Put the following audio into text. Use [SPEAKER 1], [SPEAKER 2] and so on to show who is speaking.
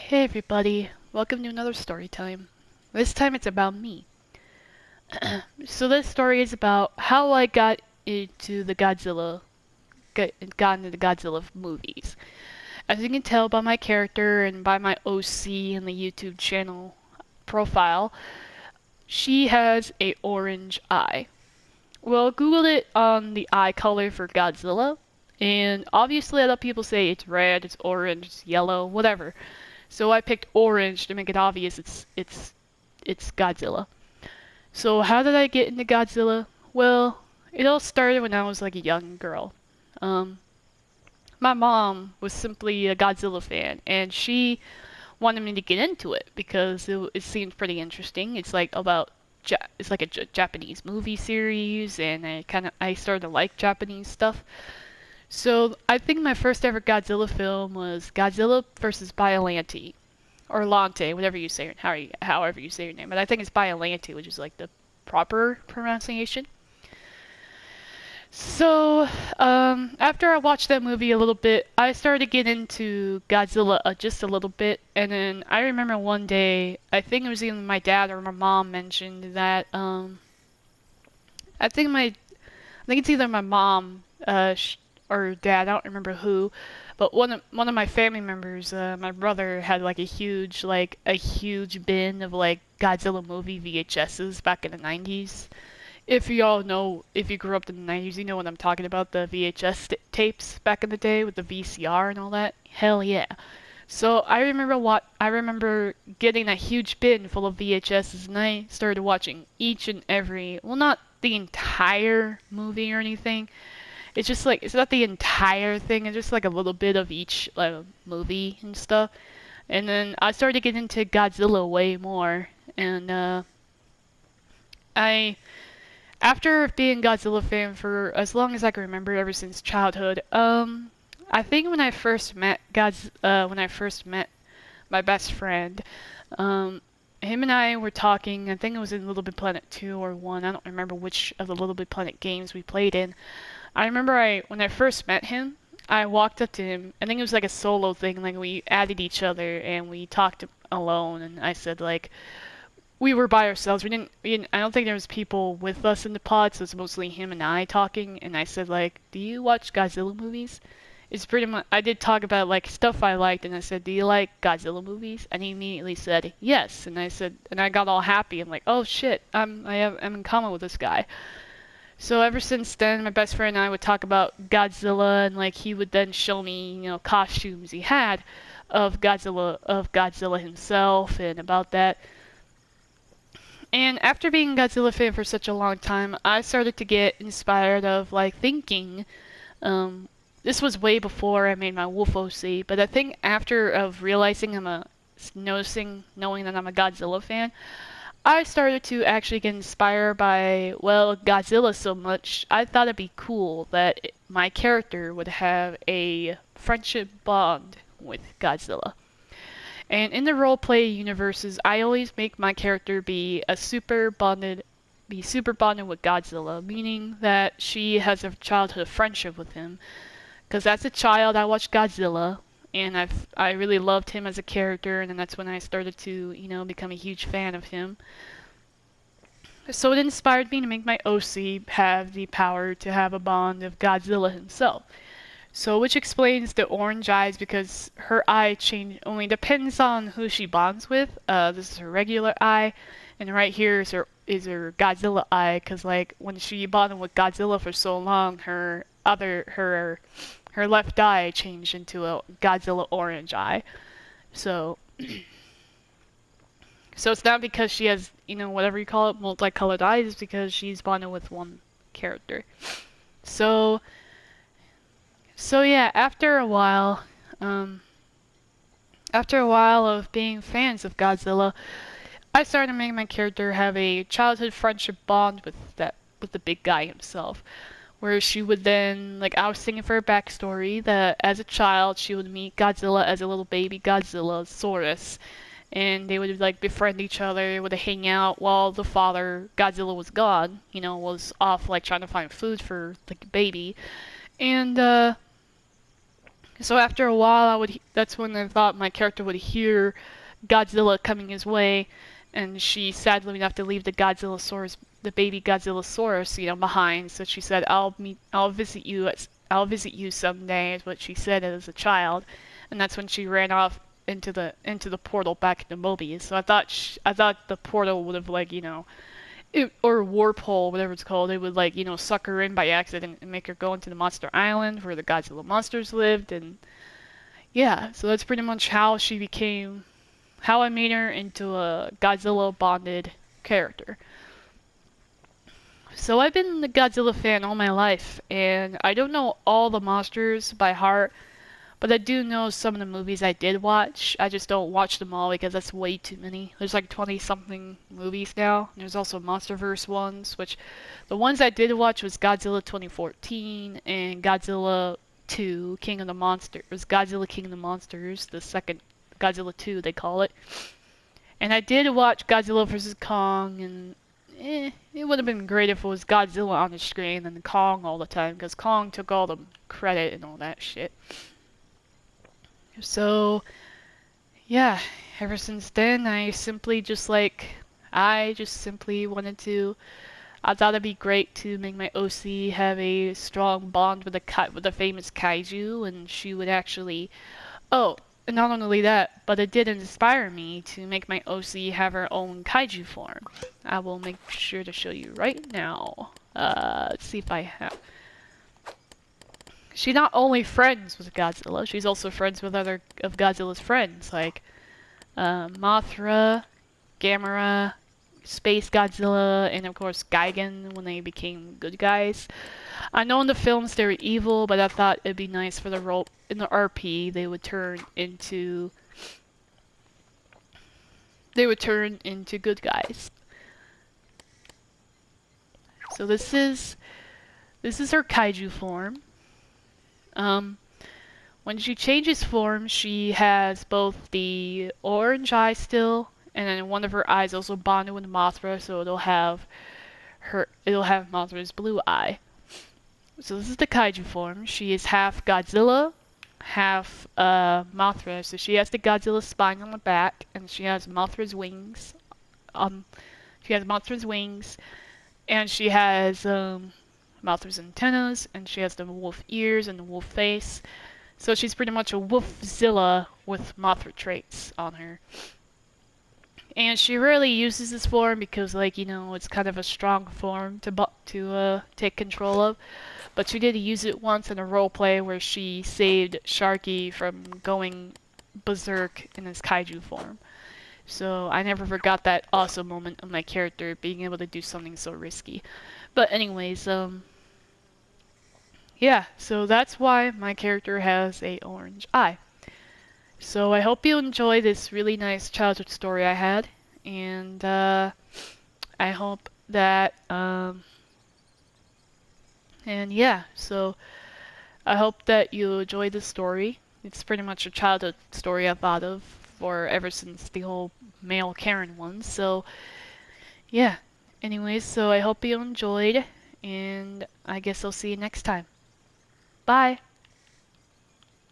[SPEAKER 1] Hey everybody, welcome to another story time. This time it's about me. So this story is about how I got into the Godzilla movies. As you can tell by my character and by my OC in the YouTube channel profile, she has a orange eye. Well, Googled it on the eye color for Godzilla, and obviously other people say it's red, it's orange, it's yellow, whatever. So I picked orange to make it obvious it's Godzilla. So how did I get into Godzilla? Well, it all started when I was like a young girl. Um, my mom was simply a Godzilla fan, and she wanted me to get into it because it seemed pretty interesting. It's like a Japanese movie series, and I started to like Japanese stuff. So I think my first ever Godzilla film was Godzilla versus Biollante, or Lante, whatever you say, however you say your name. But I think it's Biollante, which is like the proper pronunciation. So, after I watched that movie a little bit, I started to get into Godzilla just a little bit, and then I remember one day, I think it was either my dad or my mom mentioned that, I think it's either my mom, or dad, I don't remember who, but one of my family members, my brother had like a huge bin of like Godzilla movie VHSs back in the 90s. If you grew up in the 90s, you know what I'm talking about, the VHS tapes back in the day with the VCR and all that. Hell yeah. So I remember getting a huge bin full of VHSs, and I started watching each and every, well, not the entire movie or anything. It's just like it's not the entire thing. It's just like a little bit of each movie and stuff. And then I started to get into Godzilla way more. And I after being a Godzilla fan for as long as I can remember, ever since childhood, I think when I first met my best friend, um, him and I were talking. I think it was in Little Big Planet 2 or 1. I don't remember which of the Little Big Planet games we played in. I remember when I first met him, I walked up to him. I think it was like a solo thing. Like we added each other and we talked alone. And I said like we were by ourselves. I don't think there was people with us in the pod, so it's mostly him and I talking. And I said like, "Do you watch Godzilla movies?" It's pretty much. I did talk about like stuff I liked, and I said, "Do you like Godzilla movies?" And he immediately said yes. And I got all happy. I'm like, "Oh shit, I'm in common with this guy." So ever since then, my best friend and I would talk about Godzilla, and like he would then show me, costumes he had of Godzilla himself, and about that. And after being a Godzilla fan for such a long time, I started to get inspired of like thinking. This was way before I made my Wolf OC, but I think after of realizing knowing that I'm a Godzilla fan, I started to actually get inspired by, well, Godzilla so much. I thought it'd be cool that my character would have a friendship bond with Godzilla. And in the roleplay universes, I always make my character be super bonded with Godzilla, meaning that she has a childhood friendship with him. Because as a child, I watched Godzilla, and I really loved him as a character, and then that's when I started to, become a huge fan of him. So it inspired me to make my OC have the power to have a bond of Godzilla himself. So which explains the orange eyes because her eye change only depends on who she bonds with. This is her regular eye, and right here is her Godzilla eye because like when she bonded with Godzilla for so long, her left eye changed into a Godzilla orange eye. So so it's not because she has, whatever you call it, multicolored eyes, it's because she's bonded with one character. So, so yeah, after a while of being fans of Godzilla, I started making my character have a childhood friendship bond with the big guy himself. Where she would then, like, I was thinking for her backstory that as a child she would meet Godzilla as a little baby Godzilla, Saurus, and they would like befriend each other, would hang out while the father Godzilla was gone, was off like trying to find food for like the baby, and So after a while, that's when I thought my character would hear Godzilla coming his way, and she sadly would have to leave the baby Godzillasaurus, behind. So she said, I'll visit you someday," is what she said as a child, and that's when she ran off into the portal back into Mobius. So I thought the portal would have or warp hole, whatever it's called, it would suck her in by accident and make her go into the Monster Island where the Godzilla monsters lived, and yeah, so that's pretty much how I made her into a Godzilla bonded character. So I've been a Godzilla fan all my life, and I don't know all the monsters by heart, but I do know some of the movies I did watch. I just don't watch them all because that's way too many. There's like 20 something movies now. There's also MonsterVerse ones, which the ones I did watch was Godzilla 2014 and Godzilla 2, King of the Monsters. It was Godzilla King of the Monsters, the second Godzilla 2 they call it. And I did watch Godzilla vs. Kong, and it would have been great if it was Godzilla on the screen and Kong all the time, because Kong took all the credit and all that shit. So, yeah, ever since then, I just simply wanted to. I thought it'd be great to make my OC have a strong bond with the famous kaiju, and she would actually. Oh, and not only that, but it did inspire me to make my OC have her own kaiju form. I will make sure to show you right now. Let's see if I have. She's not only friends with Godzilla, she's also friends with other of Godzilla's friends, like Mothra, Gamera, Space Godzilla, and of course Gigan when they became good guys. I know in the films they were evil, but I thought it'd be nice for the role in the RP they would turn into good guys. So this is her kaiju form. When she changes form, she has both the orange eye still, and then one of her eyes also bonded with Mothra, so it'll have Mothra's blue eye. So this is the kaiju form. She is half Godzilla, half Mothra. So she has the Godzilla spine on the back, and she has Mothra's wings. And she has Mothra's antennas, and she has the wolf ears and the wolf face. So she's pretty much a Wolfzilla with Mothra traits on her. And she rarely uses this form because, it's kind of a strong form to take control of. But she did use it once in a roleplay where she saved Sharky from going berserk in his kaiju form. So I never forgot that awesome moment of my character being able to do something so risky. But anyways, yeah, so that's why my character has a orange eye. So I hope you enjoy this really nice childhood story I had, and I hope that, and yeah, so I hope that you enjoy this story. It's pretty much a childhood story I thought of for ever since the whole male Karen one. So yeah, anyways, so I hope you enjoyed, and I guess I'll see you next time. Bye!